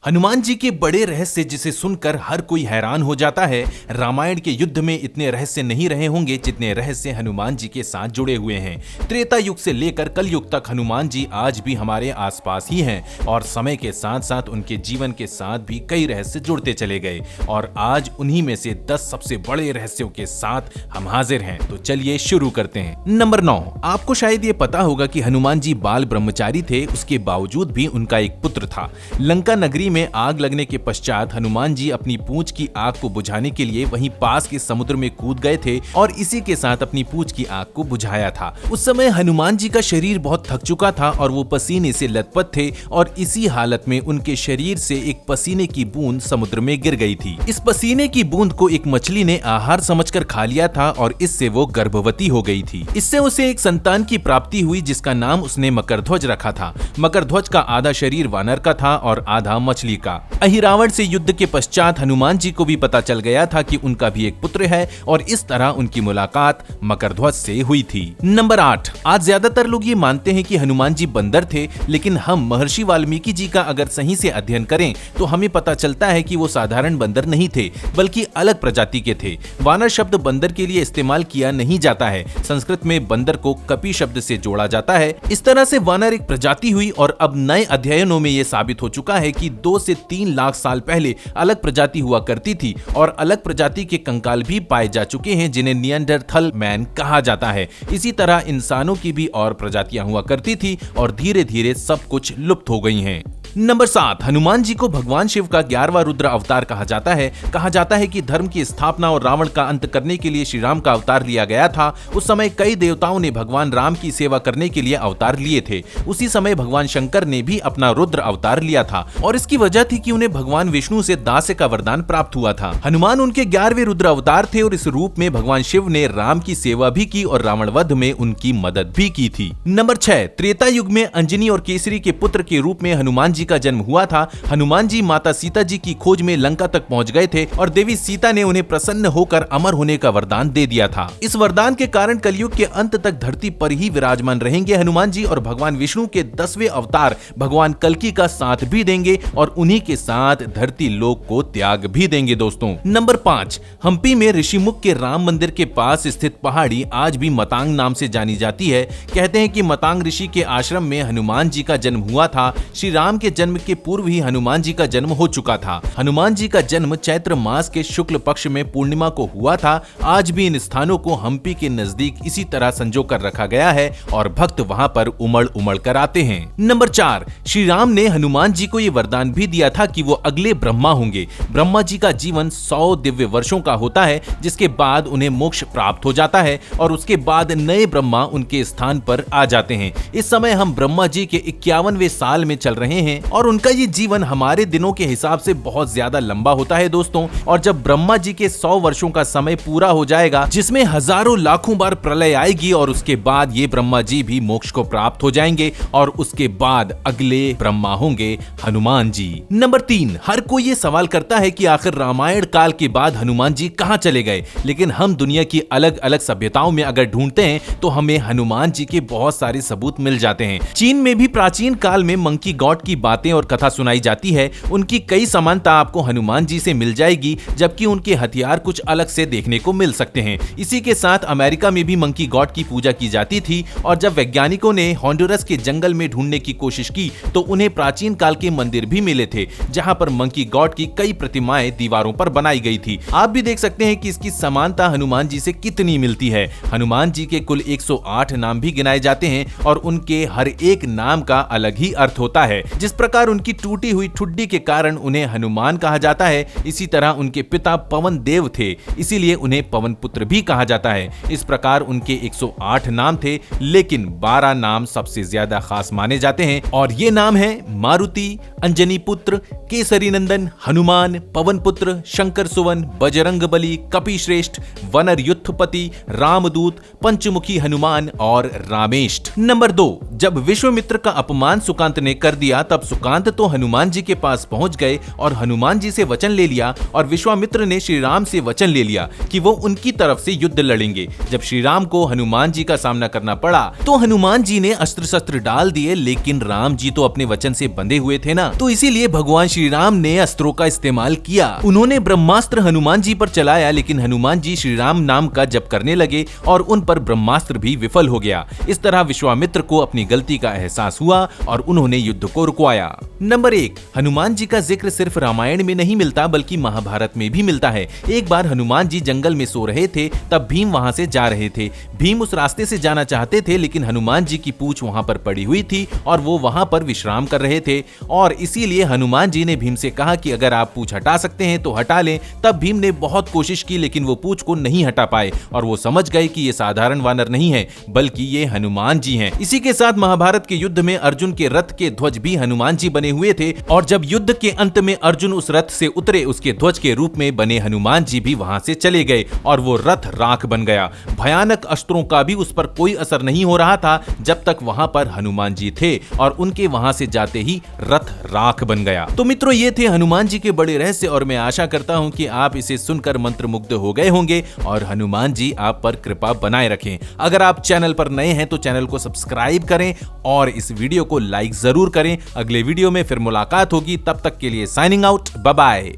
हनुमान जी के बड़े रहस्य जिसे सुनकर हर कोई हैरान हो जाता है। रामायण के युद्ध में इतने रहस्य नहीं रहे होंगे जितने रहस्य हनुमान जी के साथ जुड़े हुए हैं। त्रेता युग से लेकर कलयुग तक हनुमान जी आज भी हमारे आसपास ही हैं और समय के साथ साथ उनके जीवन के साथ भी कई रहस्य जुड़ते चले गए और आज उन्हीं में से 10 सबसे बड़े रहस्यों के साथ हम हाजिर हैं। तो चलिए शुरू करते हैं। नंबर 9, आपको शायद ये पता होगा कि हनुमान जी बाल ब्रह्मचारी थे, उसके बावजूद भी उनका एक पुत्र था। लंका नगरी में आग लगने के पश्चात हनुमान जी अपनी पूंछ की आग को बुझाने के लिए वहीं पास के समुद्र में कूद गए थे और इसी के साथ अपनी पूंछ की आग को बुझाया था। उस समय हनुमान जी का शरीर बहुत थक चुका था और वो पसीने से लथपथ थे और इसी हालत में उनके शरीर से एक पसीने की बूंद समुद्र में गिर गई थी। इस पसीने की बूंद को एक मछली ने आहार समझकर खा लिया था और इससे वो गर्भवती हो गई थी। इससे उसे एक संतान की प्राप्ति हुई जिसका नाम उसने मकरध्वज रखा था। मकरध्वज का आधा शरीर वानर का था और आधा मछली का। अहिरावण से युद्ध के पश्चात हनुमान जी को भी पता चल गया था कि उनका भी एक पुत्र है और इस तरह उनकी मुलाकात मकरध्वज से हुई थी। नंबर 8, आज ज्यादातर लोग ये मानते हैं कि हनुमान जी बंदर थे, लेकिन हम महर्षि वाल्मीकि जी का अगर सही से अध्ययन करें तो हमें पता चलता है कि वो साधारण बंदर नहीं थे बल्कि अलग प्रजाति के थे। वानर शब्द बंदर के लिए इस्तेमाल किया नहीं जाता है। संस्कृत में बंदर को कपि शब्द से जोड़ा जाता है। इस तरह से वानर एक प्रजाति हुई और अब नए अध्ययनों में यह साबित हो चुका है कि 2 से 3 लाख साल पहले अलग प्रजाति हुआ करती थी और अलग प्रजाति के कंकाल भी पाए जा चुके हैं जिन्हें निएंडरथल मैन कहा जाता है। इसी तरह इंसानों की भी और प्रजातियां हुआ करती थी और धीरे धीरे सब कुछ लुप्त हो गई हैं। नंबर 7, हनुमान जी को भगवान शिव का 11वां रुद्र अवतार कहा जाता है। कहा जाता है कि धर्म की स्थापना और रावण का अंत करने के लिए श्री राम का अवतार लिया गया था। उस समय कई देवताओं ने भगवान राम की सेवा करने के लिए अवतार लिए थे। उसी समय भगवान शंकर ने भी अपना रुद्र अवतार लिया था और इसकी वजह थी कि उन्हें भगवान विष्णु से दास्य का वरदान प्राप्त हुआ था। हनुमान उनके 11वें रुद्र अवतार थे और इस रूप में भगवान शिव ने राम की सेवा भी की और रावण वध में उनकी मदद भी की थी। नंबर 6, त्रेता युग में अंजनी और केसरी के पुत्र के रूप में हनुमान जी का जन्म हुआ था। हनुमान जी माता सीता जी की खोज में लंका तक पहुंच गए थे और देवी सीता ने उन्हें प्रसन्न होकर अमर होने का वरदान दे दिया था। इस वरदान के कारण कलयुग के अंत तक धरती पर ही विराजमान रहेंगे हनुमान जी और भगवान विष्णु के 10वें अवतार भगवान कल्कि का साथ भी देंगे और उन्हीं के साथ धरती लोक को त्याग भी देंगे। दोस्तों, नंबर 5, हम्पी में ऋषिमुख के राम मंदिर के पास स्थित पहाड़ी आज भी मतांग नाम से जानी जाती है। कहते हैं कि मतांग ऋषि के आश्रम में हनुमान जी का जन्म हुआ था। श्री राम के जन्म के पूर्व ही हनुमान जी का जन्म हो चुका था। हनुमान जी का जन्म चैत्र मास के शुक्ल पक्ष में पूर्णिमा को हुआ था। आज भी इन स्थानों को हम्पी के नजदीक इसी तरह संजो कर रखा गया है और भक्त वहां पर उमड़ उमड़ कर आते हैं। नंबर 4, श्री राम ने हनुमान जी को ये वरदान भी दिया था कि वो अगले ब्रह्मा होंगे। ब्रह्मा जी का जीवन 100 दिव्य वर्षों का होता है जिसके बाद उन्हें मोक्ष प्राप्त हो जाता है और उसके बाद नए ब्रह्मा उनके स्थान पर आ जाते हैं। इस समय हम ब्रह्मा जी के 51वें साल में चल रहे हैं और उनका ये जीवन हमारे दिनों के हिसाब से बहुत ज्यादा लंबा होता है दोस्तों। और जब ब्रह्मा जी के 100 वर्षों का समय पूरा हो जाएगा जिसमें हजारों लाखों बार प्रलय आएगी और उसके बाद ये ब्रह्मा जी भी मोक्ष को प्राप्त हो जाएंगे और उसके बाद अगले ब्रह्मा होंगे हनुमान जी। नंबर 3, हर कोई ये सवाल करता है कि आखिर रामायण काल के बाद हनुमान जी कहां चले गए, लेकिन हम दुनिया की अलग अलग सभ्यताओं में अगर ढूंढते हैं तो हमें हनुमान जी के बहुत सारे सबूत मिल जाते हैं। चीन में भी प्राचीन काल में मंकी गॉड की बातें और कथा सुनाई जाती है। उनकी कई समानता आपको हनुमान जी से मिल जाएगी जबकि उनके हथियार कुछ अलग से देखने को मिल सकते हैं। इसी के साथ अमेरिका में भी मंकी गॉड की पूजा की जाती थी और जब वैज्ञानिकों ने हॉन्डुरस के जंगल में ढूंढने की कोशिश की तो उन्हें प्राचीन काल के मंदिर भी मिले थे जहां पर मंकी गॉड की कई प्रतिमाएं दीवारों पर बनाई गई थी। आप भी देख सकते हैं कि इसकी समानता हनुमान जी से कितनी मिलती है। हनुमान जी के कुल 108 नाम भी गिनाए जाते हैं और उनके हर एक नाम का अलग ही अर्थ होता है। जिस प्रकार उनकी टूटी हुई ठुड्डी के कारण उन्हें हनुमान कहा जाता है, इसी तरह उनके पिता पवन देव थे, इसीलिए उन्हें पवन पुत्र भी कहा जाता है। इस प्रकार उनके 108 नाम थे लेकिन 12 नाम सबसे ज्यादा खास माने जाते हैं और ये नाम है मारुति, अंजनी पुत्र, केसरी नंदन, हनुमान, पवन पुत्र, शंकर सुवन, बजरंग बली, कपि श्रेष्ठ, वनर युद्धपति, रामदूत, पंचमुखी हनुमान और रामेष्ठ। नंबर 2, जब विश्वामित्र का अपमान सुकांत ने कर दिया तब सुकांत तो हनुमान जी के पास पहुंच गए और हनुमान जी से वचन ले लिया और विश्वामित्र ने श्री राम से वचन ले लिया कि वो उनकी तरफ से युद्ध लड़ेंगे। जब श्री राम को हनुमान जी का सामना करना पड़ा तो हनुमान जी ने अस्त्र शस्त्र डाल दिए, लेकिन राम जी तो अपने वचन से बंधे हुए थे ना, तो इसीलिए भगवान श्री राम ने अस्त्रों का इस्तेमाल किया। उन्होंने ब्रह्मास्त्र हनुमान जी पर चलाया, लेकिन हनुमान जी श्री राम नाम का जप करने लगे और उन पर ब्रह्मास्त्र भी विफल हो गया। इस तरह विश्वामित्र को अपनी गलती का एहसास हुआ और उन्होंने युद्ध को रुकवाया। नंबर 1, हनुमान जी का जिक्र सिर्फ रामायण में नहीं मिलता बल्कि महाभारत में भी मिलता है। एक बार हनुमान जी जंगल में सो रहे थे, तब भीम वहां से जा रहे थे। भीम उस रास्ते से जाना चाहते थे, लेकिन हनुमान जी की पूंछ वहां पर पड़ी हुई थी और वो वहां पर विश्राम कर रहे थे, और इसीलिए हनुमान जी ने भीम से कहा कि अगर आप पूंछ हटा सकते हैं तो हटा लें। तब भीम ने बहुत कोशिश की, लेकिन वो पूंछ को नहीं हटा पाए और वो समझ गए कि ये साधारण वानर नहीं है बल्कि ये हनुमान जी हैं। इसी के साथ महाभारत के युद्ध में अर्जुन के रथ के ध्वज भी हनुमान जी बने हुए थे, और जब युद्ध के अंत में अर्जुन उस रथ से उतरे, उसके ध्वज के रूप में बने हनुमान जी भी वहां से चले गए और वो रथ राख बन गया। भयानक अस्त्रों का भी उस पर कोई असर नहीं हो रहा था जब तक वहां पर हनुमान जी थे, और उनके वहां से जाते ही रथ राख बन गया। तो मित्रों, ये थे हनुमान जी के बड़े रहस्य, और मैं आशा करता हूं कि आप इसे सुनकर मंत्रमुग्ध हो गए होंगे और हनुमान जी आप पर कृपा बनाए रखें। अगर आप चैनल पर नए हैं तो चैनल को सब्सक्राइब करें और इस वीडियो को लाइक जरूर करें। अगले वीडियो में फिर मुलाकात होगी, तब तक के लिए साइनिंग आउट, बाय बाय।